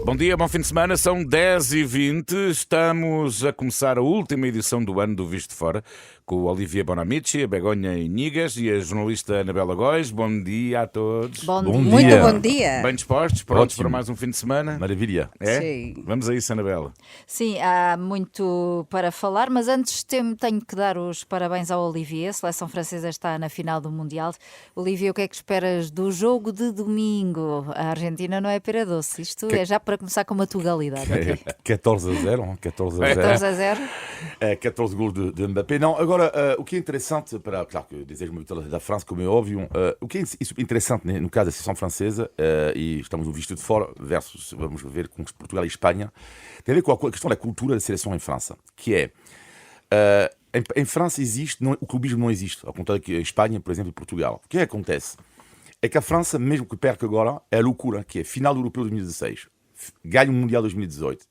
Bom dia, bom fim de semana, são 10h20, estamos a começar a última edição do ano do Visto de Fora, com o Olivier Bonamici, a Begonha Inigas e a jornalista Anabela Góis. Bom dia a todos. Bom dia. Muito bom dia. Bem dispostos, prontos Ótimo. para mais um fim de semana? Maravilha. É? Sim. Vamos a isso, Anabela. Sim, há muito para falar, mas antes tenho que dar os parabéns ao Olivier. A seleção francesa está na final do Mundial. Olivier, o que é que esperas do jogo de domingo? A Argentina não é pera doce. Isto é já para começar com uma tugalidade. 14-0, 14-0. 14-0. 14 gols de Mbappé. Não, agora, o que é interessante, claro que desejo uma vitória da França, como é óbvio, o que é interessante no caso da seleção francesa, e estamos no Visto de Fora, versus, vamos ver, com Portugal e Espanha, tem a ver com a questão da cultura da seleção em França, que é, em França existe, o clubismo não existe, ao contrário que em Espanha, por exemplo, e Portugal. O que acontece? É que a França, mesmo que perca agora, é a loucura, que é final do Europeu 2016, ganha o Mundial 2018,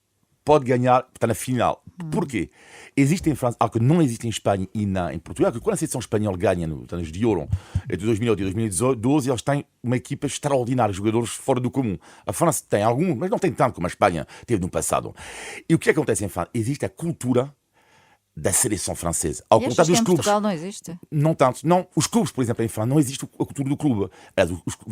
pode ganhar, está na final. Porquê? Existe em França algo que não existe em Espanha e em Portugal, que quando a seleção espanhola ganha nos anos de ouro, de 2008 e 2012, eles têm uma equipa extraordinária, jogadores fora do comum. A França tem alguns, mas não tem tanto como a Espanha teve no passado. E o que acontece em França? Existe a cultura da seleção francesa. Ao contrário dos clubes. Portugal não existe? Não tanto. Não. Os clubes, por exemplo, em França, não existe a cultura do clube.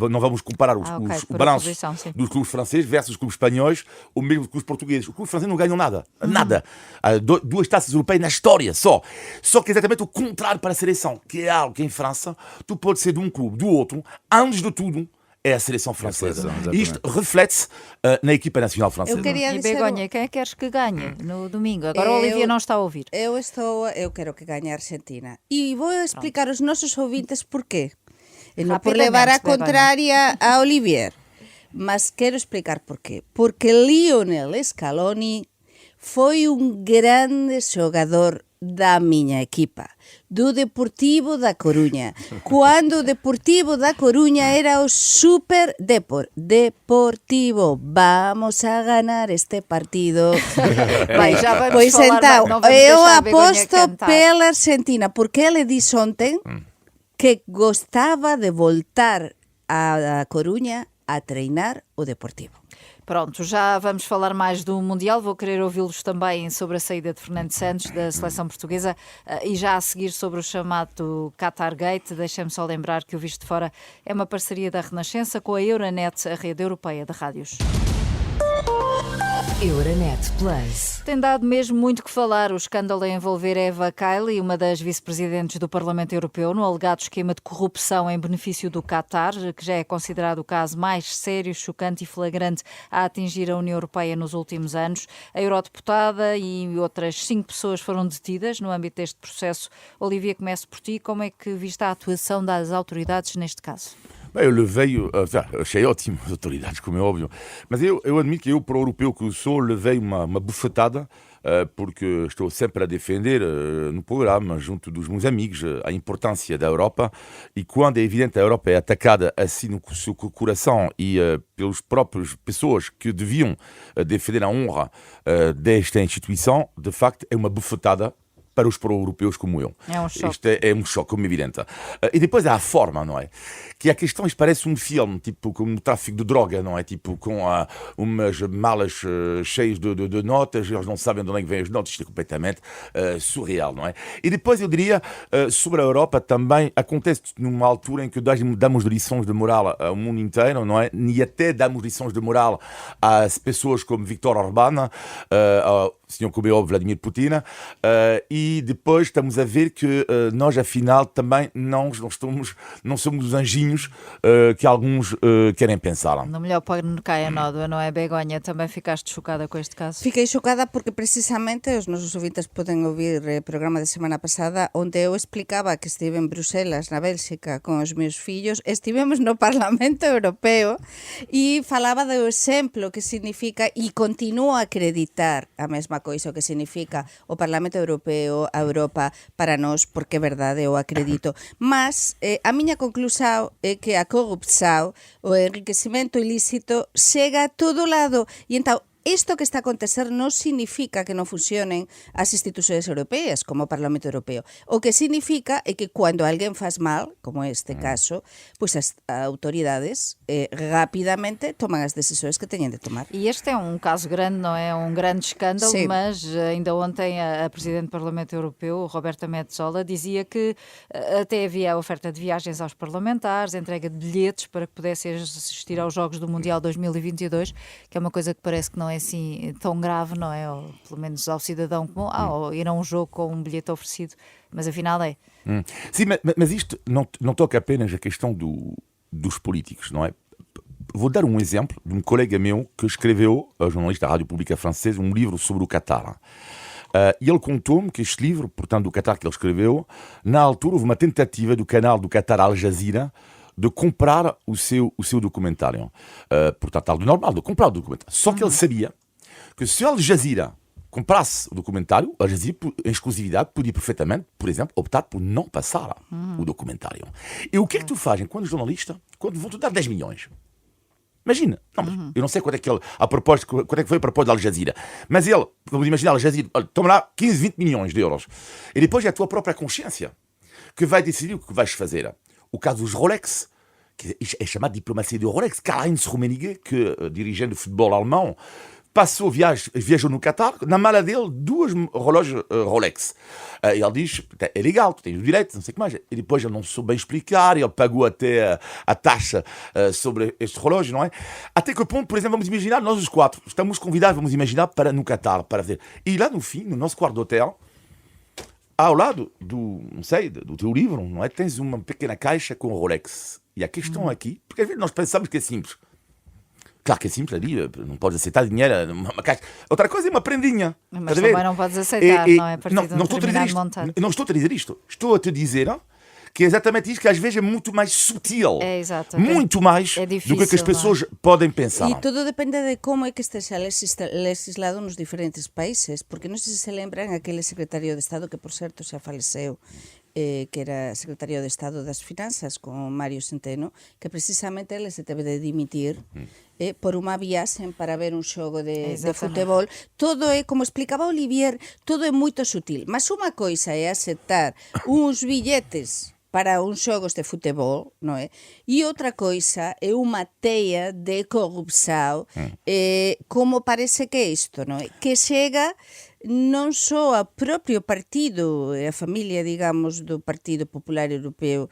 Não vamos comparar o balanço dos clubes franceses versus os clubes espanhóis ou mesmo os clubes portugueses. Os clubes franceses não ganham nada. Nada. Há duas taças europeias na história, só. Só que é exatamente o contrário para a seleção, que é algo que em França tu podes ser de um clube, do outro, antes de tudo, é a seleção francesa. Isto reflete-se na equipa nacional francesa. E Begonha, quem é que queres que ganhe no domingo? Agora o Olivier não está a ouvir. Eu quero que ganhe a Argentina. E vou explicar aos nossos ouvintes porquê. E não por levar a contraria a Olivier, mas quero explicar porquê. Porque Lionel Scaloni foi grande jogador da minha equipa, do Deportivo da Coruña, quando o Deportivo da Coruña era o Super Deportivo. Vamos a ganar este partido. Bem, já vamos pois falar, então, não vamos eu deixar a Begonha aposto cantar. pela Argentina, porque ele disse ontem que gostava de voltar a Coruña a treinar o Deportivo. Pronto, já vamos falar mais do Mundial. Vou querer ouvi-los também sobre a saída de Fernando Santos da seleção portuguesa e já a seguir sobre o chamado Qatar Gate. Deixem-me só lembrar que o Visto de Fora é uma parceria da Renascença com a Euronet, a rede europeia de rádios. Euronet Plus. Tem dado mesmo muito que falar o escândalo a envolver Eva Kaili, uma das vice-presidentes do Parlamento Europeu, no alegado esquema de corrupção em benefício do Qatar, que já é considerado o caso mais sério, chocante e flagrante a atingir a União Europeia nos últimos anos. A eurodeputada e outras 5 pessoas foram detidas no âmbito deste processo. Olivia, começo por ti. Como é que viste a atuação das autoridades neste caso? Bem, eu levei, achei ótimo as autoridades, como é óbvio, mas eu admito que eu, para o europeu que eu sou, levei uma bufetada, porque estou sempre a defender no programa, junto dos meus amigos, a importância da Europa, e quando é evidente a Europa é atacada assim no seu coração e pelas próprias pessoas que deviam defender a honra desta instituição, de facto é uma bufetada para os pró-europeus como eu. É um choque. Isto é um choque, como é evidente. E depois há a forma, não é? Que a questão parece um filme, tipo como o tráfico de droga, não é? Tipo com umas malas cheias de notas, eles não sabem de onde vêm as notas, isto é completamente surreal, não é? E depois eu diria, sobre a Europa também, acontece numa altura em que damos lições de moral ao mundo inteiro, não é? E até damos lições de moral às pessoas como Viktor Orbán, ao senhor como é óbvio, Vladimir Putin, e depois estamos a ver que nós, afinal, também não somos os anjinhos que alguns querem pensar. No melhor pano cai a nódoa, não é, Begonha? Também ficaste chocada com este caso? Fiquei chocada porque precisamente os nosos ouvintes podem ouvir o programa de semana pasada onde eu explicaba que estive en Bruselas, na Bélxica, con os meus fillos. Estivemos no Parlamento Europeo e falaba do exemplo que significa e continuo a acreditar a mesma coisa o que significa o Parlamento Europeo, a Europa para nós, porque é verdade, eu acredito. Mas a miña conclusão é que a corrupção, o enriquecimento ilícito chega a todo lado e então isto que está a acontecer non significa que non funcionen as institucións europeas, como o Parlamento Europeo. O que significa é que cando alguén faz mal, como este caso, pois as autoridades rapidamente toman as decisões que teñen de tomar. E este é um caso grande, não é? Um grande escândalo, Sim. mas ainda ontem a Presidente do Parlamento Europeu, Roberta Metsola, dizia que até havia a oferta de viagens aos parlamentares, entrega de bilhetes para que pudessem assistir aos Jogos do Mundial 2022, que é uma coisa que parece que não é assim tão grave, não é? Ou, pelo menos ao cidadão comum, ou ir a um jogo com um bilhete oferecido, mas afinal é. Sim, mas isto não toca apenas a questão dos políticos, não é? Vou dar um exemplo de um colega meu que escreveu, jornalista da Rádio Pública Francesa, um livro sobre o Qatar. E ele contou-me que este livro, portanto, do Qatar que ele escreveu, na altura houve uma tentativa do canal do Qatar Al Jazeera de comprar o seu documentário. Portanto, algo normal, de comprar o documentário. Só que ele sabia que se Al Jazeera comprasse o documentário, Al Jazeera, em exclusividade, podia perfeitamente, por exemplo, optar por não passar o documentário. E o que é que tu fazes quando jornalista, quando vão-te dar 10 milhões? Imagina, não, mas eu não sei quanto é que ele, quanto é que foi a propósito da Al Jazeera, mas ele, vamos imaginar, Al Jazeera, olha, toma lá 15, 20 milhões de euros. E depois é a tua própria consciência que vai decidir o que vais fazer. O caso dos Rolex, que é chamado de diplomacia de Rolex, Karl-Heinz Rummenigge, que dirigente de futebol alemão, viajou no Qatar, na mala dele, 2 relógios Rolex. E ele diz, é legal, tu tens o direito, não sei o que mais. E depois ele não soube bem explicar, ele pagou até a taxa sobre este relógio, não é? Até que ponto, por exemplo, vamos imaginar, nós os 4, estamos convidados, vamos imaginar, no Qatar, para ver. E lá no fim, no nosso quarto de hotel, ao lado do teu livro, não é? Tens uma pequena caixa com o Rolex. E a questão aqui, porque às vezes nós pensamos que é simples. Claro que é simples ali, não podes aceitar dinheiro numa caixa. Outra coisa é uma prendinha. Mas também não podes aceitar, não é? A partir de um determinado montante. Não estou a dizer isto. Estou a te dizer que é exatamente isto, que às vezes é muito mais sutil. É, exato. Muito mais difícil, do que as pessoas podem pensar. E tudo depende de como é que esteja legislado nos diferentes países, porque non sei se lembran aquele secretario de Estado que, por certo, xa faleceu, que era secretario de Estado das Finanzas con Mario Centeno, que precisamente ele se teve de dimitir por unha viaxe para ver un xogo de futebol. Todo é, como explicaba Olivier, todo é moito sutil, mas unha coisa é aceptar uns billetes para uns xogos de futebol, non é? E outra coisa é unha teia de corrupción, como parece que é isto, non é? Que chega non só ao propio partido, a familia, digamos, do Partido Popular Europeo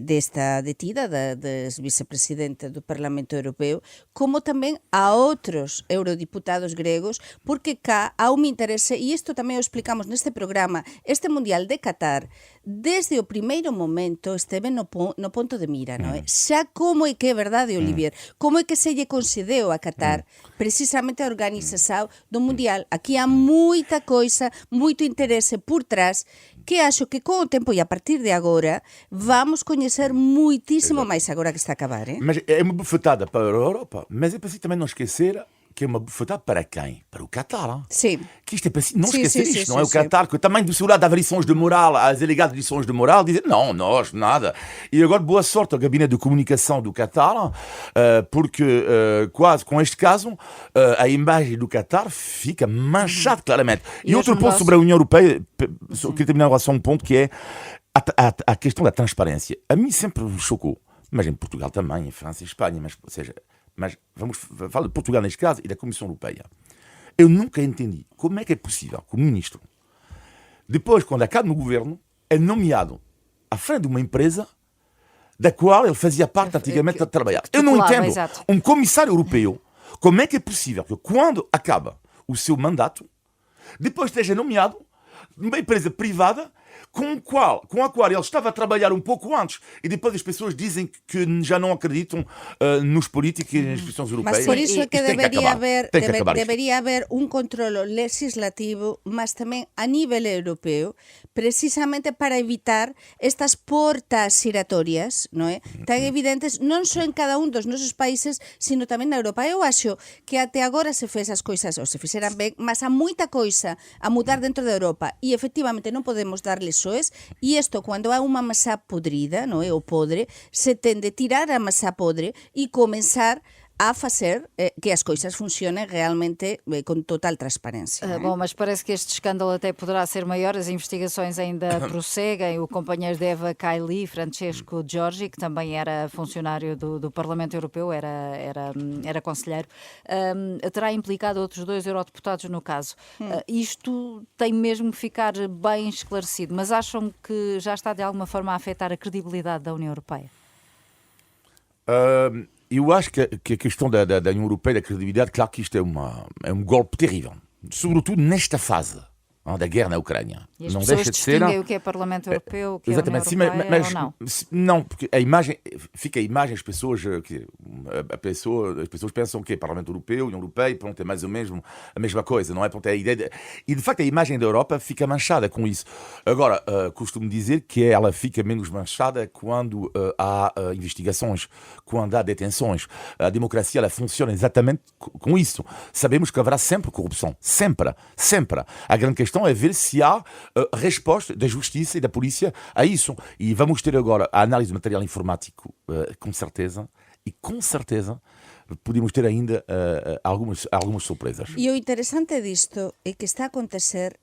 desta detida, das vicepresidentas do Parlamento Europeo, como tamén a outros eurodiputados gregos, porque cá há un interese, e isto tamén o explicamos neste programa, este Mundial de Qatar, desde o primeiro momento esteve no ponto de mira, non é? Xa como é que é verdade, Olivier, como é que se lle concedeu a Qatar precisamente a organización do Mundial. Aquí há moita coisa, moito interese por trás, que acho que con o tempo e a partir de agora vamos coñecer muitísimo máis agora que está a acabar, Mas é uma bufetada para a Europa, mas é preciso também não esquecer que é uma bufetada para quem? Para o Qatar. Sim. Que isto é preciso não esquecer isto, não é? O sim. Qatar, que também do seu lado dava lições de moral, as alegadas lições de moral, dizem, não, nós, nada. E agora, boa sorte ao gabinete de comunicação do Qatar, porque quase com este caso, a imagem do Qatar fica manchada claramente. E outro ponto sobre a União Europeia, queria terminar só um ponto, que é a questão da transparência. A mim sempre me chocou, mas em Portugal também, em França e Espanha, mas vamos falar de Portugal neste caso e da Comissão Europeia. Eu nunca entendi como é que é possível que o ministro, depois, quando acaba no governo, é nomeado à frente de uma empresa da qual ele fazia parte antigamente de trabalhar. Eu não entendo. Exato. Um comissário europeu, como é que é possível que quando acaba o seu mandato, depois esteja nomeado numa empresa privada com a qual ele estava a trabalhar um pouco antes, e depois as pessoas dizem que já não acreditam nos políticos e nas instituições europeias. Mas por isso é que deveria haver un controlo legislativo, mas tamén a nivel europeo, precisamente para evitar estas portas giratorias, non é? Tan evidentes, non só en cada un dos nosos países, sino tamén na Europa. Eu acho que até agora se fez as coisas, ou se fixeran ben, mas há moita coisa a mudar dentro da Europa, e efectivamente non podemos darles soes, e isto, cando há unha masá podrida, non é, o podre, se tende a tirar a masá podre e comenzar a facer que as coisas funcionem realmente com total transparência. Bom, mas parece que este escândalo até poderá ser maior. As investigações ainda prosseguem. O companheiro de Eva Kaili, Francesco Giorgi, que também era funcionário do Parlamento Europeu, era conselheiro, terá implicado outros 2 eurodeputados no caso. Isto tem mesmo que ficar bem esclarecido, mas acham que já está de alguma forma a afetar a credibilidade da União Europeia? Eu acho que a questão da União Europeia, da credibilidade, claro que isto é um golpe terrível, sobretudo nesta fase da guerra na Ucrânia. E as não pessoas deixa de ser. distinguem o que é Parlamento Europeu, o que é União Exatamente, sim, Europeia, ou não? Não, porque fica a imagem, as pessoas pensam que é Parlamento Europeu, União Europeia, pronto, é mais ou menos a mesma coisa, não é? Pronto, é a ideia e de facto a imagem da Europa fica manchada com isso. Agora, costumo dizer que ela fica menos manchada quando há investigações, quando há detenções. A democracia, ela funciona exatamente com isso. Sabemos que haverá sempre corrupção, sempre. A grande questão é ver se há resposta da justiça e da polícia a isso. E vamos ter agora a análise do material informático, com certeza, podemos ter ainda algumas surpresas. E o interessante disto é que está a acontecer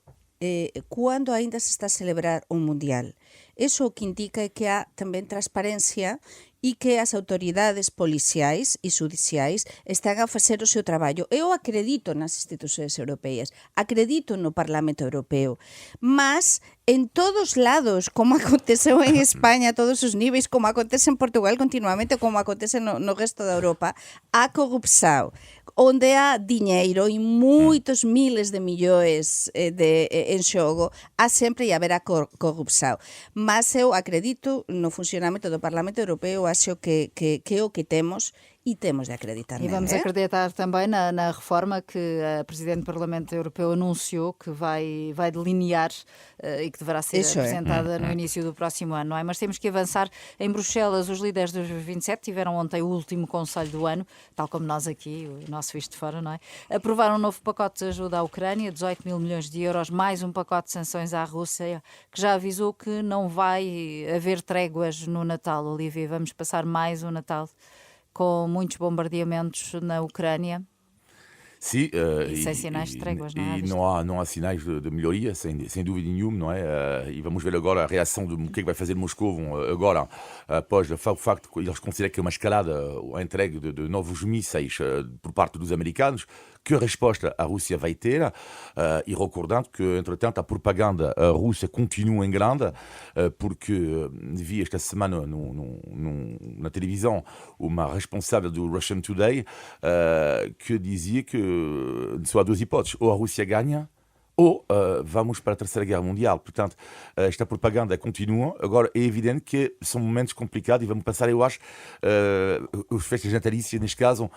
quando ainda se está a celebrar un mundial. Eso o que indica é que há tamén transparencia e que as autoridades policiais e judiciais están a facer o seu traballo. Eu acredito nas institucións europeias, acredito no Parlamento Europeo, mas en todos lados, como aconteceu en España a todos os níveis, como acontece en Portugal continuamente, como acontece no resto da Europa, há corrupção, onde há dinheiro e moitos miles de millóns en xogo, há sempre e haberá corrupção. Mas eu acredito no funcionamento do Parlamento Europeu, acho que é o que temos e temos de acreditar E nele. vamos acreditar também na reforma que a Presidente do Parlamento Europeu anunciou que vai delinear e que deverá ser apresentada no início do próximo ano, não é? Mas temos que avançar. Em Bruxelas, os líderes dos 27 tiveram ontem o último Conselho do ano, tal como nós aqui, o nosso visto de fora, não é? Aprovaram um novo pacote de ajuda à Ucrânia, 18 mil milhões de euros, mais um pacote de sanções à Rússia, que já avisou que não vai haver tréguas no Natal, Olivia. Vamos passar mais um Natal com muitos bombardeamentos na Ucrânia. Sim, e sem sinais de tréguas, não é? E não há sinais de melhoria, sem dúvida nenhuma, não é? E vamos ver agora a reação do que vai fazer Moscou agora, após o facto que eles consideram que é uma escalada, a entrega de novos mísseis por parte dos americanos. Que resposta a Rússia vai ter? E recordando que, entretanto, a propaganda russa continua em grande, porque vi esta semana na televisão uma responsável do Russian Today que dizia que só há 2 hipóteses: ou a Rússia ganha, ou vamos para a Terceira Guerra Mundial. Portanto, esta propaganda continua. Agora, é evidente que são momentos complicados e vamos passar, eu acho, os festas natalícias, neste caso,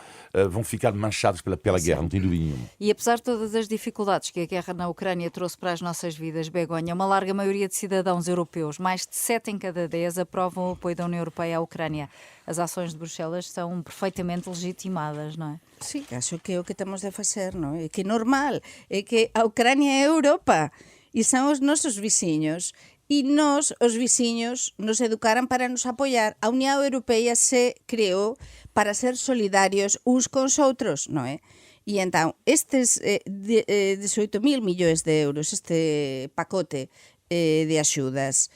vão ficar manchados pela guerra, não tem dúvida nenhuma. E apesar de todas as dificuldades que a guerra na Ucrânia trouxe para as nossas vidas, Begonha, uma larga maioria de cidadãos europeus, mais de 7 em cada 10, aprovam o apoio da União Europeia à Ucrânia. As ações de Bruxelas são perfeitamente legitimadas, não é? Sí, acho que é o que temos de facer, non? É que é normal, é que a Ucrania é a Europa e son os nosos veciños e nós, os veciños, nos educaran para nos apoiar. A Unión Europea se creou para ser solidarios uns cos outros, non é? E entón, estes 18.000 millóns de euros, este pacote de axudas,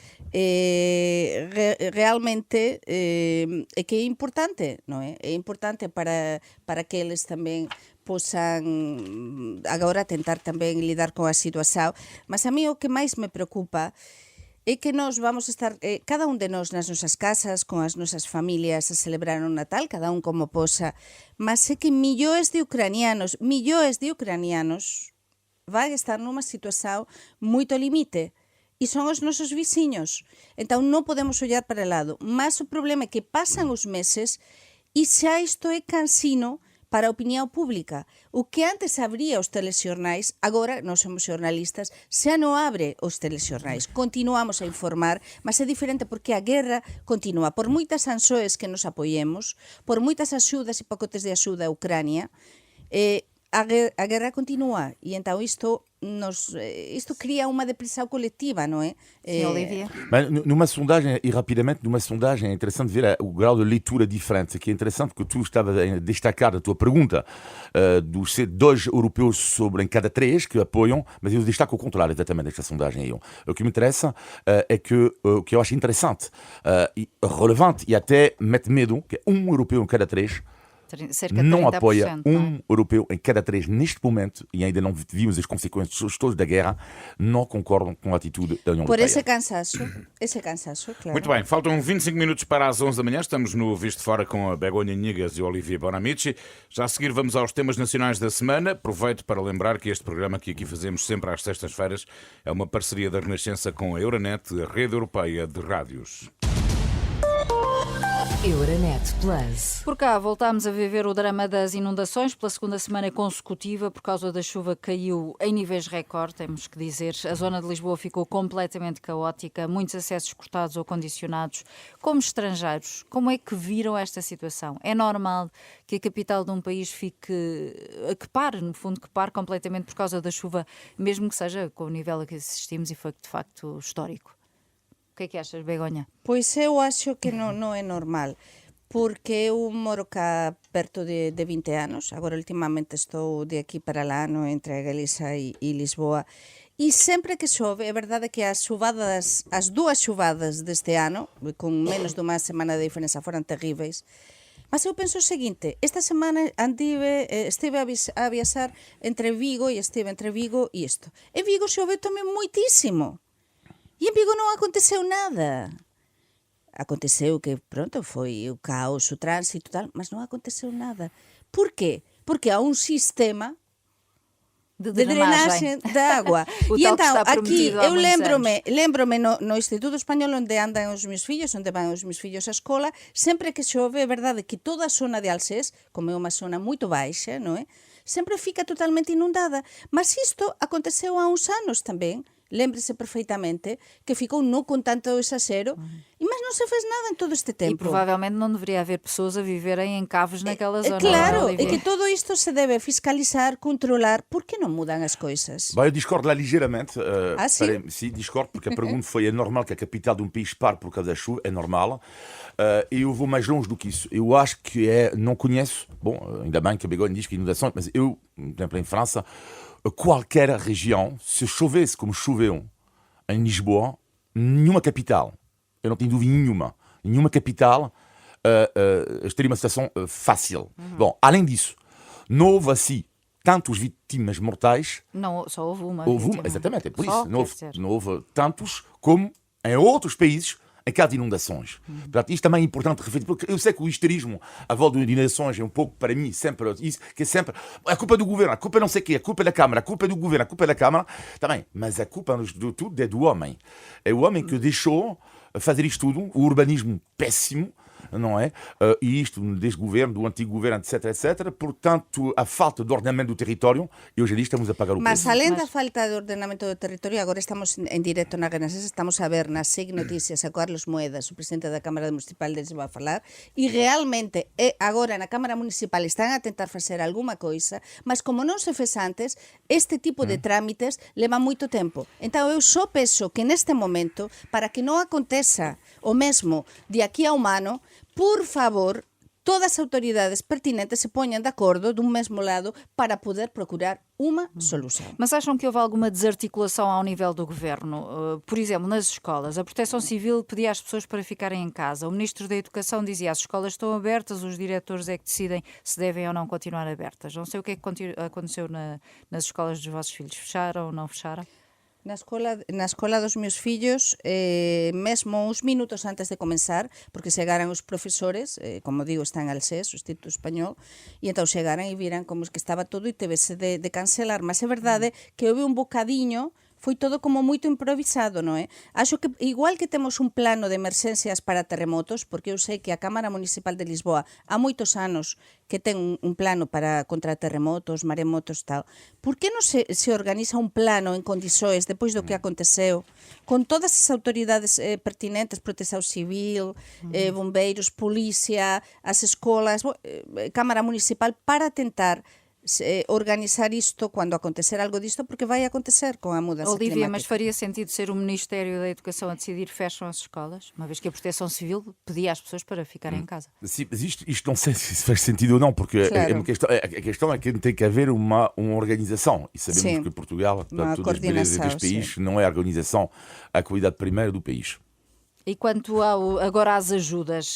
realmente é que é importante, non é? É importante para que eles tamén posan agora tentar tamén lidar con a situación, mas a mí o que máis me preocupa é que nós vamos estar, cada un de nós nas nosas casas, con as nosas familias a celebrar o Natal, cada un como posa, mas é que millóns de ucranianos van estar nunha situación moito limite. E son os nosos veciños. Entón non podemos ollar para o lado. Mas o problema é que pasan os meses e xa isto é cansino para a opinión pública. O que antes abría os telexornais, agora nós somos xornalistas, xa non abre os telexornais. Continuamos a informar, mas é diferente porque a guerra continúa. Por moitas sanxoes que nos apoiemos, por moitas axudas e pacotes de axuda a Ucrania, a guerra continúa e entón isto isto cria uma depressão coletiva, não é? Sim, Olivia. Mas numa sondagem, e rapidamente, numa sondagem é interessante ver o grau de leitura diferente, que é interessante que tu estavas a destacar a tua pergunta dos 2 europeus sobre em cada 3 que apoiam, mas eu destaco o contrário exatamente desta sondagem aí. O que me interessa é que o que eu acho interessante, e relevante e até mete medo, que é 1 europeu em cada 3 Cerca de não 30%, apoia não é? europeu em cada 3 neste momento, e ainda não vimos as consequências todas da guerra, não concordam com a atitude da União Por Europeia. esse cansaço, claro. Muito bem, faltam 25 minutos para as 11 da manhã. Estamos no Visto Fora com a Begonha Nigas e o Olivier Bonamici. Já a seguir vamos aos temas nacionais da semana. Aproveito para lembrar que este programa que aqui fazemos sempre às sextas-feiras é uma parceria da Renascença com a Euronet, a rede europeia de rádios. Euronet Plus. Por cá, voltámos a viver o drama das inundações pela segunda semana consecutiva por causa da chuva que caiu em níveis recorde, temos que dizer. A zona de Lisboa ficou completamente caótica, muitos acessos cortados ou condicionados. Como estrangeiros, como é que viram esta situação? É normal que a capital de um país que pare, no fundo, que pare completamente por causa da chuva, mesmo que seja com o nível a que assistimos e foi de facto histórico? O que achas, Begonha? Pois eu acho que non é normal, porque eu moro cá perto de 20 anos, agora ultimamente estou de aquí para lá, no, entre a Galiza e Lisboa, e sempre que chove, é verdade que as 2 chuvadas deste ano, con menos de unha semana de diferenza, foran terríveis, mas eu penso o seguinte, esta semana estive a viaxar entre Vigo e isto. En Vigo choveu tamén moitísimo. E en Vigo non aconteceu nada. Aconteceu que, pronto, foi o caos, o tránsito e tal, mas non aconteceu nada. Por quê? Porque há un sistema de drenaxe da agua. O E tal que então, está aquí, prometido há eu muitos lembrome no Instituto Español onde andan os meus fillos, onde van os meus fillos á escola, sempre que chove, é verdade que toda a zona de Alsés, como é unha zona moito baixa, non é? Sempre fica totalmente inundada. Mas isto aconteceu há uns anos tamén, lembre-se perfeitamente, que ficou non con tanto exagero, mas non se fez nada en todo este E tempo. provavelmente não deveria haver pessoas a viverem em cavos naquela zona. Claro, Olivia. e que todo isto se deve fiscalizar, controlar. Por que non mudan as coisas? Eu discordo lá ligeiramente. Sim? Sim, discordo, porque a pergunta foi: é normal que a capital de um país pare por causa da chuva? É normal. E eu vou mais longe do que isso. Eu acho que não conheço, bom, ainda bem que a Begonha diz que inundações, mas eu, por exemplo, em França, qualquer região, se chovesse como choveu em Lisboa, nenhuma capital, eu não tenho dúvida nenhuma capital estaria uma situação fácil. Bom, além disso, não houve assim tantos vítimas mortais. Não, só houve uma. Exatamente, é por Só, isso. Não houve tantos como em outros países em caso de inundações. Portanto, isto também é importante refletir, porque eu sei que o histerismo à volta de inundações é um pouco, para mim, sempre isso, que é sempre a culpa do governo, a culpa não sei o quê, a culpa da Câmara, a culpa do governo, a culpa da Câmara, também, mas a culpa de tudo é do homem. É o homem que deixou fazer isto tudo, o urbanismo péssimo, não é? E isto desde o governo, do antigo governo, etc. Portanto, a falta de ordenamento do território, e hoje em dia estamos a pagar o Mas preço. além da falta de ordenamento do territorio, agora estamos en directo na Renascença, estamos a ver nas SIG Noticias a Carlos Moedas, o presidente da Cámara Municipal de Lisboa, a falar, e realmente agora na Cámara Municipal están a tentar facer alguma coisa, mas como non se fez antes, este tipo de trámites leva moito tempo. Então eu só penso que neste momento, para que non aconteza o mesmo de aquí a un ano, por favor, todas as autoridades pertinentes se poñan de acordo dun mesmo lado para poder procurar uma solução. Mas acham que houve alguma desarticulação ao nível do governo? Por exemplo, nas escolas, a Proteção Civil pedia às pessoas para ficarem em casa. O Ministro da Educação dizia as escolas estão abertas, os diretores é que decidem se devem ou não continuar abertas. Não sei o que é que aconteceu nas escolas dos vossos filhos. Fecharam ou não fecharam? Na escola dos meus fillos, mesmo uns minutos antes de comenzar, porque chegaran os profesores, como digo, están al SES, o Instituto Español, e entón chegaran e viran como que estaba todo e tevese de cancelar. Mas é verdade que houve un bocadiño, foi todo como moito improvisado, non é? Acho que igual que temos un plano de emerxencias para terremotos, porque eu sei que a Cámara Municipal de Lisboa há moitos anos que ten un plano para contra terremotos, maremotos, tal. Por que non se organiza un plano en condições depois do que aconteceu, con todas as autoridades pertinentes, Proteção Civil, bombeiros, polícia, as escolas, Cámara Municipal, para tentar organizar isto quando acontecer algo disto, porque vai acontecer com a mudança Olivia, climática. mas faria sentido ser o Ministério da Educação a decidir fecham as escolas, uma vez que a Proteção Civil pedia às pessoas para ficarem em casa? Sim, mas isto não sei se faz sentido ou não, porque Claro. a questão é que tem que haver uma organização. E sabemos Sim. que Portugal, Uma todos coordenação, os países, não é a organização a cuidado primeiro do país. E quanto agora às ajudas,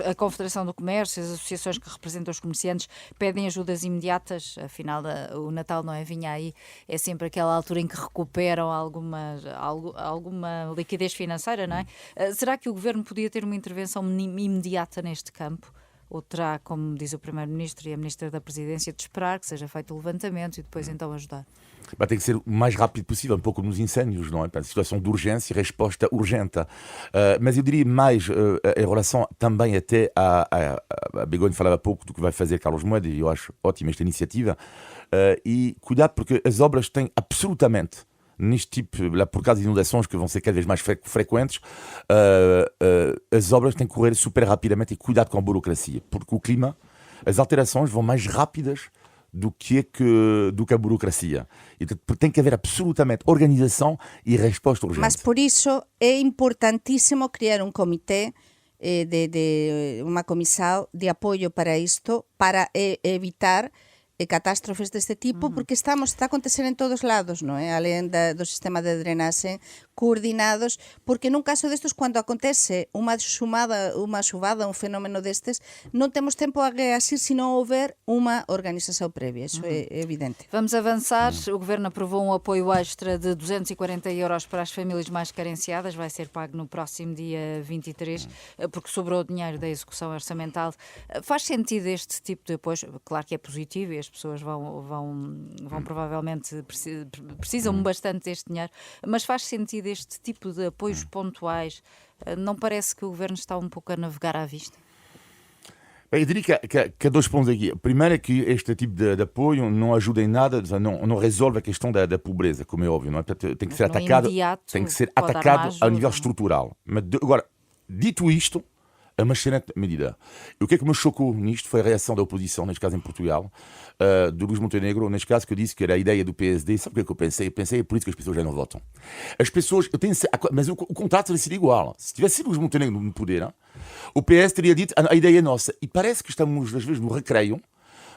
a Confederação do Comércio, as associações que representam os comerciantes pedem ajudas imediatas, afinal o Natal não é, vinha aí, é sempre aquela altura em que recuperam alguma liquidez financeira, não é? Será que o Governo podia ter uma intervenção imediata neste campo? Ou terá, como diz o Primeiro-Ministro e a Ministra da Presidência, de esperar que seja feito o levantamento e depois então ajudar? Tem que ser o mais rápido possível, um pouco como nos incêndios, não é? Situação de urgência, resposta urgente. Mas eu diria mais em relação também até a Begonha falava há pouco do que vai fazer Carlos Moedas, e eu acho ótima esta iniciativa. E cuidado, porque as obras têm absolutamente, neste tipo, lá por causa de inundações que vão ser cada vez mais frequentes, as obras têm que correr super rapidamente, e cuidado com a burocracia, porque o clima, as alterações vão mais rápidas do que a burocracia. E tem que haver absolutamente organização e resposta urgente. Mas por isso é importantíssimo criar um comitê, uma comissão de apoio para isto, para evitar catástrofes deste tipo, porque está a acontecer em todos lados, não é? Além do sistema de drenagem, coordenados, porque num caso destes, quando acontece uma chuvada, um fenómeno destes, não temos tempo a reagir se não houver uma organização prévia, isso é evidente. Vamos avançar. O Governo aprovou um apoio extra de 240 euros para as famílias mais carenciadas, vai ser pago no próximo dia 23, porque sobrou dinheiro da execução orçamental. Faz sentido este tipo de apoio? Claro que é positivo e as pessoas vão provavelmente precisam bastante deste dinheiro, mas faz sentido este tipo de apoios pontuais? Não parece que o Governo está um pouco a navegar à vista? Eu diria que há dois pontos aqui. Primeiro é que este tipo de apoio não ajuda em nada, não resolve a questão da pobreza, como é óbvio. Não é? Portanto, tem que ser atacado a nível estrutural. Mas agora, dito isto, é uma excelente medida. E o que é que me chocou nisto foi a reação da oposição, neste caso em Portugal, do Luís Montenegro, neste caso, que eu disse que era a ideia do PSD. Sabe o que é que eu pensei? Eu pensei, é por isso que as pessoas já não votam. As pessoas, mas o contrato teria sido igual. Se tivesse sido Luís Montenegro no poder, o PS teria dito, a ideia é nossa. E parece que estamos, às vezes, no recreio,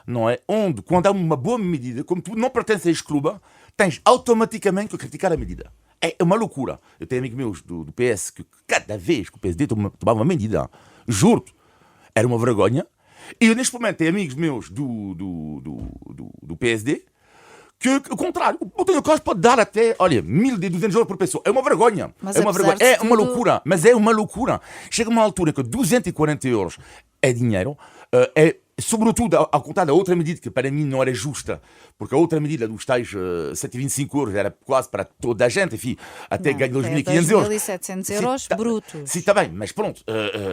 não é? Onde, quando há uma boa medida, como tu não pertences a este clube, tens automaticamente que criticar a medida. É uma loucura. Eu tenho amigos meus do PS que cada vez que o PSD tomava uma medida, juro-te, era uma vergonha. E eu, neste momento, tenho amigos meus do PSD que, o contrário, o António Costa pode dar até, olha, 1.200 euros por pessoa. É uma vergonha. Mas é uma vergonha. É uma loucura. Mas é uma loucura. Chega uma altura que 240 euros é dinheiro, sobretudo ao contar da outra medida que para mim não era justa, porque a outra medida dos tais 125 euros era quase para toda a gente, enfim, até ganho 2.500 euros. 2.700 euros brutos. Sim, está bem, mas pronto,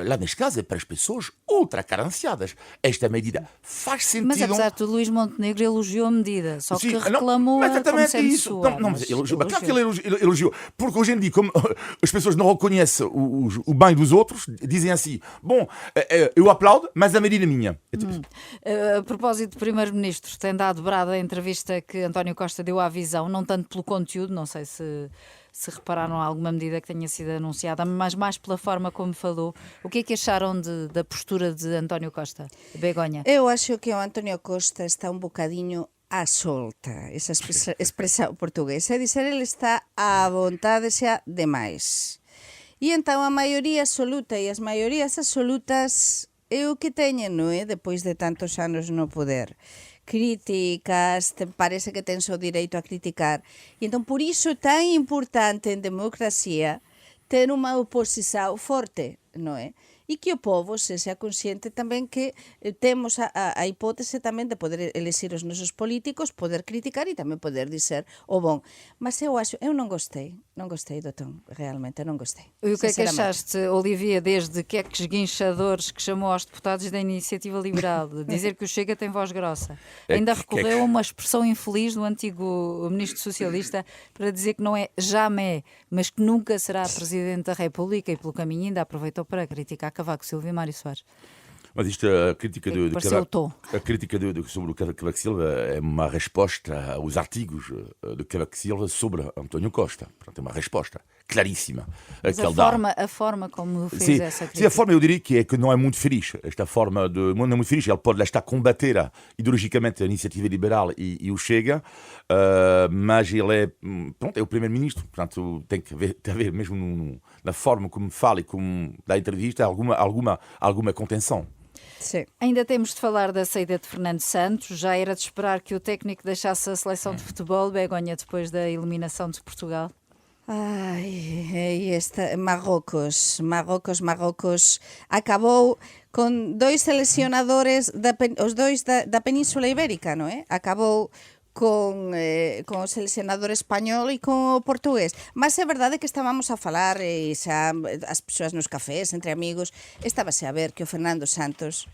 lá neste caso é para as pessoas ultra carenciadas. Esta medida faz sentido. Mas apesar de tudo, Luís Montenegro elogiou a medida, só que Sim, reclamou como sendo isso. sua. Não, mas elogiou. Claro que ele elogiou. Porque hoje em dia, como as pessoas não reconhecem o bem dos outros, dizem assim, bom, eu aplaudo, mas a medida é minha. A propósito do Primeiro-Ministro, tem dado brada a entrevista que António Costa deu à Visão, não tanto pelo conteúdo, não sei se repararam alguma medida que tenha sido anunciada, mas mais pela forma como falou. O que é que acharam da postura de António Costa? Begonha? Eu acho que o António Costa está um bocadinho à solta, essa expressão portuguesa, é dizer, ele está à vontade xa demais. E então a maioría absoluta e as maiorías absolutas é o que teñen, non é? Depois de tantos anos no poder. Críticas, parece que tens o direito a criticar. E entón, por iso é tan importante en democracia ter unha oposición forte, non é? E que o povo sexa consciente tamén que temos a hipótese tamén de poder elexir os nosos políticos, poder criticar e tamén poder dizer o bon. Mas eu non gostei do tom, realmente non gostei. E o que é que achaste, Olivia, desde queques guinchadores que chamou aos deputados da Iniciativa Liberal, de dizer que o Chega tem voz grossa? Ainda recorreu a uma expressão infeliz do antigo ministro socialista para dizer que não é jamais, mas que nunca será Presidente da República, e pelo caminho ainda aproveitou para criticar Cavaco Silva e Mário Soares. Mas isto, a crítica Que pareceu o tom. a crítica sobre o Cavaco Silva é uma resposta aos artigos de Cavaco Silva sobre António Costa. Portanto, é uma resposta claríssima. Mas que ele a forma como fez sim, essa crítica. sim, a forma eu diria que não é muito feliz. Esta forma não é muito feliz. Ele pode lá estar a combater ideologicamente a iniciativa liberal e o Chega, mas ele é o primeiro-ministro. Portanto, tem que haver mesmo na forma como fala e como dá entrevista alguma contenção. Sí. Ainda temos de falar da saída de Fernando Santos. Já era de esperar que o técnico deixasse a seleção de futebol, Begonha, depois da eliminação de Portugal? Ai, Marrocos acabou con dois seleccionadores os dois da Península Ibérica, non é? Acabou con o seleccionador español e con o portugués. Mas é verdade que estábamos a falar e xa as persoas nos cafés, entre amigos, estábase a ver que o Fernando Santos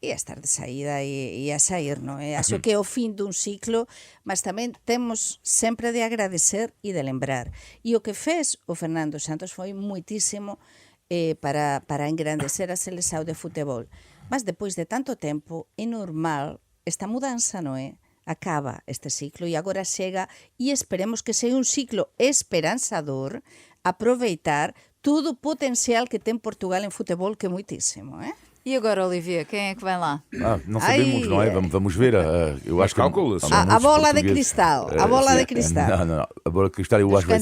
ia estar de saída e a sair, non é? Acho que é o fin dun ciclo, mas tamén temos sempre de agradecer e de lembrar. E o que fez o Fernando Santos foi muitísimo para engrandecer a seleção de futebol. Mas depois de tanto tempo, é normal esta mudanza, non é? Acaba este ciclo e agora chega e esperemos que seja un ciclo esperanzador, aproveitar todo o potencial que tem Portugal em futebol, que é muitíssimo, é? E agora, Olivia, quem é que vem lá? Não sabemos, não é? Vamos ver. Eu acho que cálculos. A bola de cristal. A bola de cristal. Não. A bola de cristal eu Dos acho que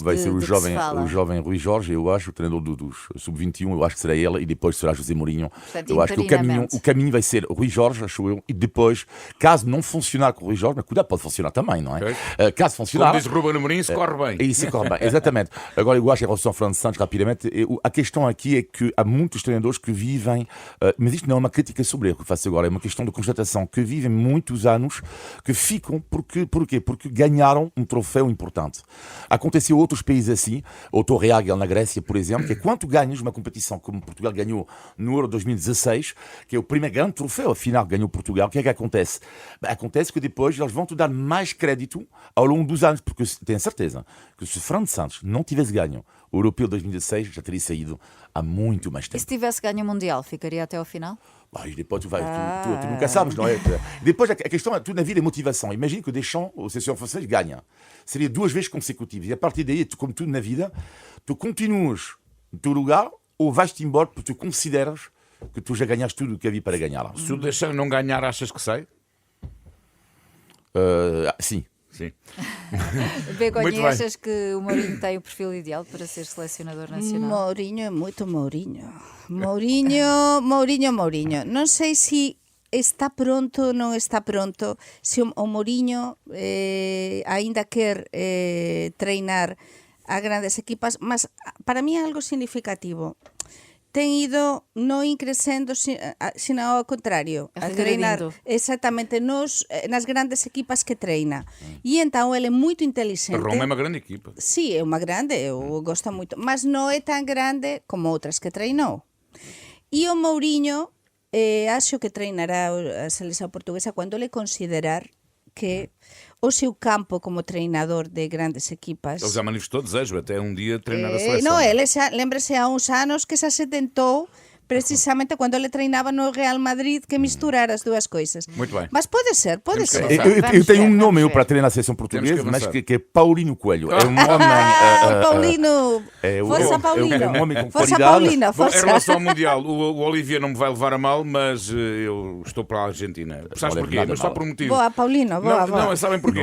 vai ser candidatos o jovem Rui Jorge, eu acho, o treinador dos Sub-21, eu acho que será ele, e depois será José Mourinho. Portanto, Eu acho que o caminho vai ser Rui Jorge, acho eu, e depois, caso não funcionar com o Rui Jorge, mas cuidado, pode funcionar também, não é? Caso funcionar... Como diz Ruben Amorim, se corre bem. Isso corre bem, exatamente. Agora, eu acho, em relação ao Fernando Santos, rapidamente, a questão aqui é que há muitos treinadores que vivem, mas isto não é uma crítica sobre ele que eu faço agora, é uma questão de constatação, que vivem muitos anos, que ficam, porquê? Porque ganharam um troféu importante. Aconteceu em outros países assim, o Torreagel na Grécia, por exemplo, que é quando ganhas uma competição como Portugal ganhou no Euro 2016, que é o primeiro grande troféu, afinal ganhou Portugal, o que é que acontece? Acontece que depois eles vão te dar mais crédito ao longo dos anos, porque tenho certeza que se Fernando Santos não tivesse ganho o Europeu 2016, já teria saído há muito mais E tempo. se tivesse ganho o Mundial, ficaria até ao final? Mas depois tu nunca sabes, não é? Depois a questão, tudo na vida é motivação. Imagina que o Deschamps, o seleção francês, ganha. Seria 2 vezes consecutivas. E a partir daí, como tudo na vida, tu continuas no teu lugar ou vais-te embora porque tu consideras que tu já ganhaste tudo o que havia para ganhar. Se o deixar não ganhar, achas que sai? Sim. Sim. Begonha, achas que o Mourinho tem o perfil ideal para ser selecionador nacional? Mourinho é muito Mourinho. Mourinho. Não sei se está pronto ou não está pronto, se o Mourinho ainda quer treinar a grandes equipas, mas para mí é algo significativo. Ten ido non crecendo, sino ao contrario, a treinar exactamente nas grandes equipas que treina. E então ele é muito inteligente. Roma é uma grande equipa. Sí, é uma grande, eu gosto moito, mas non é tan grande como outras que treinou. E o Mourinho acho que treinará a seleção portuguesa quando ele considerar que o seu campo como treinador de grandes equipas... Ele já manifestou desejo até um dia treinar a seleção. Não, ele lembra-se há uns anos que já se tentou precisamente quando ele treinava no Real Madrid, que misturar as duas coisas. Muito bem. Mas pode ser. Eu tenho um nome para treinar a seleção portuguesa, mas que é Paulinho Coelho. É um homem... Paulino! Força, Paulino! É um homem com Força, qualidade. Paulino! Bom, em relação ao Mundial, o Olivier não me vai levar a mal, mas eu estou para a Argentina. Sabes porquê? Mas só por um motivo. Boa, Paulino, boa. Não, sabem porquê?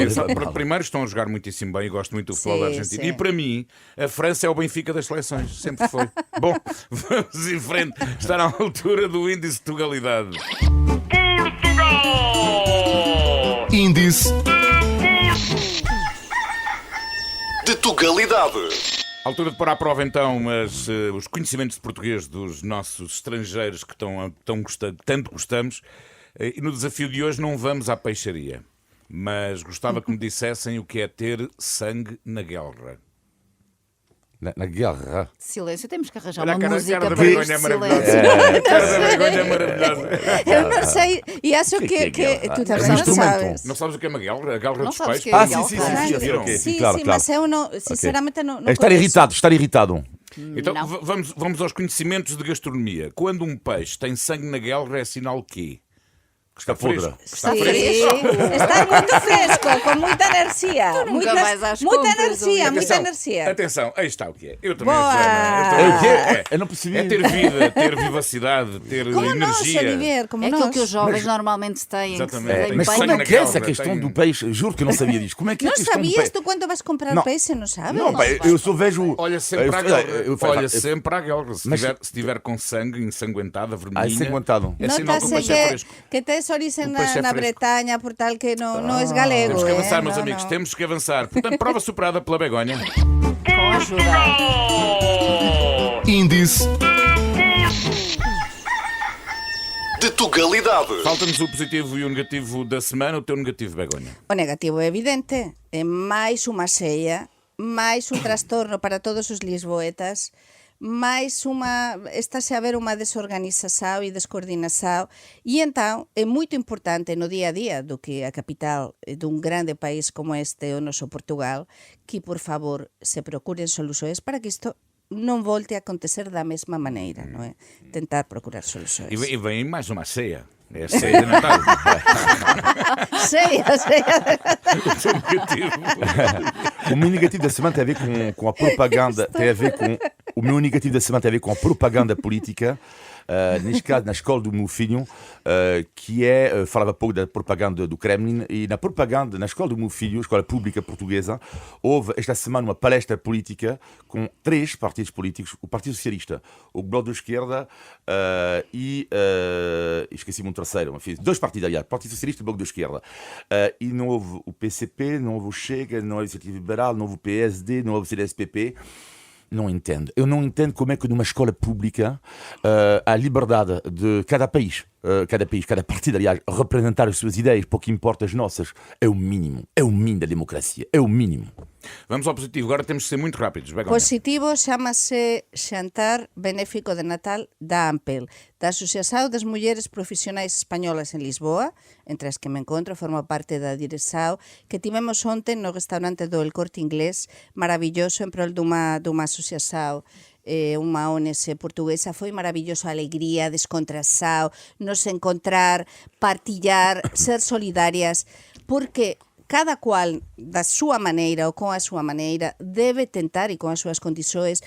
Primeiro estão a jogar muitíssimo bem e gosto muito do futebol da Argentina. Sim. E para mim, a França é o Benfica das seleções. Sempre foi. Bom, vamos em frente. Está na altura do índice de Tugalidade. Índice de Tugalidade. Altura de pôr à prova então os conhecimentos de português dos nossos estrangeiros que tanto gostamos. E no desafio de hoje não vamos à peixaria, mas gostava que me dissessem o que é ter sangue na guerra. Na guerra. Silêncio, temos que arranjar Olha, uma a cara música da para vergonha este é silêncio. maravilhosa. A cara da vergonha é maravilhosa. Eu não sei, e acho Que que é guerra? tu também É um não instrumento. sabes. Não sabes o que é uma guerra? A guerra Não dos sabes peixes? o que é sim, guerra? ok. Sim, Claro. mas eu não, sinceramente não Estar conheço. irritado. Então Não. vamos aos conhecimentos de gastronomia. Quando um peixe tem sangue na guelra, é sinal quê? Que está podre. fresco. Que Sí, está fresco. está muito fresco, com muita energia. Tu nunca vais às muita compras, energia, Olivia. muita energia. Atenção, aí está o que é. Eu também Boa! sou, Ana, É eu o quê? também- Eu não percebi. É ter vida, ter vivacidade, ter Como nós, energia. Olivier, como É aquilo nós. que os jovens normalmente têm. Que se Exatamente. desempenham. Mas Sangue como é na que é essa guelra, questão tem- do peixe? Juro que eu não sabia disso. Como é que é a Não questão do sabias peixe? tu quando vais comprar Não. peixe, não sabes? Não, pá, eu só vejo. Olha sempre para a eu- guelra. eu- Olha sempre à guelra. Se Mas- tiver com sangue ensanguentada, vermelhinha. ensanguentado. É sinal que o Nota-se peixe é fresco. que tens origem O peixe é na fresco. Bretanha, por tal que não és galego. Temos que avançar, meus Não, amigos, não. temos que avançar. Portanto, prova superada pela Begonha. Com ajuda. Índice de Tugalidade. Falta-nos o positivo e o negativo da semana. O teu negativo, Begonha. O negativo é evidente. É máis unha seia, máis un trastorno para todos os lisboetas, máis estase a ver unha desorganização e descoordinação, e então é moito importante no día a día do que a capital dun grande país como este, o noso Portugal, que por favor se procuren soluções para que isto non volte a acontecer da mesma maneira, non é? Tentar procurar soluções. E vem mais uma ceia. É a ceia de Natal. Seia. O teu negativo. O meu negativo da semana tem a ver com a propaganda. Tem a ver com. O meu negativo da semana tem a ver com a propaganda política. Neste caso, na escola do meu filho, que é. Falava pouco da propaganda do Kremlin. E na propaganda, na escola do meu filho, escola pública portuguesa, houve esta semana uma palestra política com 3 partidos políticos: o Partido Socialista, o Bloco de Esquerda e. Esqueci-me um terceiro, fiz 2 partidos, aliás: Partido Socialista e Bloco de Esquerda. E não houve o PCP, não houve o Chega, não houve a Iniciativa Liberal, não houve o PSD, não houve o CDS-PP. Não entendo. Eu não entendo como é que numa escola pública há liberdade de cada país, cada partido, aliás, representar as suas ideias, pouco importa as nossas. É o mínimo da democracia, é o mínimo. Vamos ao positivo. Agora temos que ser muito rápidos. Begonha. Positivo chamase Xantar Benéfico de Natal da AMPEL, da Asociación das Mulleres Profesionais Españolas en Lisboa, entre as que me encontro, forma parte da direção, que tivemos onte no restaurante do El Corte Inglés, maravilloso, en prol dunha asociación unha ONS portuguesa. Foi maravilloso a alegría, descontrasao, nos encontrar, partillar, ser solidarias, porque cada cual da súa maneira ou con a súa maneira debe tentar, e con as súas condições,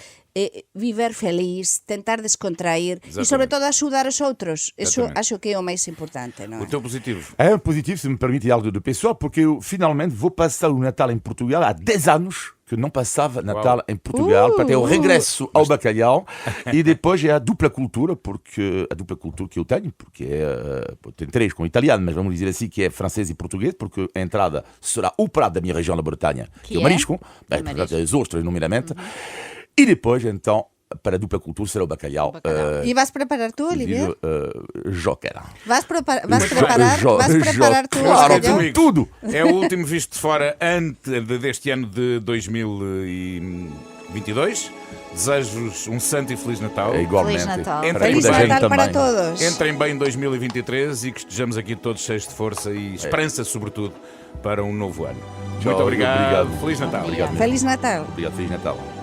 viver feliz, tentar descontrair e sobre todo axudar os outros. Eso Exatamente. acho que é o máis importante, non O é? teu positivo. É um positivo, se me permite algo de pessoal, porque eu finalmente vou passar o Natal em Portugal. Há 10 anos que não passava Natal em Portugal, para ter o regresso ao bacalhau. E depois é a dupla cultura, porque a dupla cultura que eu tenho, porque tem 3 com italiano, mas vamos dizer assim que é francês e português, porque a entrada será o prato da minha região da Bretanha, que é o marisco, as ostras, nomeadamente. E depois, então, para a dupla cultura será o bacalhau. E vas preparar tu, Olivier? Joker. Vas preparar tu o Claro, bacalhau? amigos. tudo. É o último visto de fora antes deste ano de 2022. Desejo-vos um santo e feliz Natal. É igualmente. Feliz Natal. Entre Feliz muita gente Natal para também. todos. Entrem bem em 2023 e que estejamos aqui todos cheios de força e esperança, sobretudo, para um novo ano. Muito obrigado. obrigado. Feliz Natal. Obrigado. Feliz Natal. Obrigado, Feliz Natal.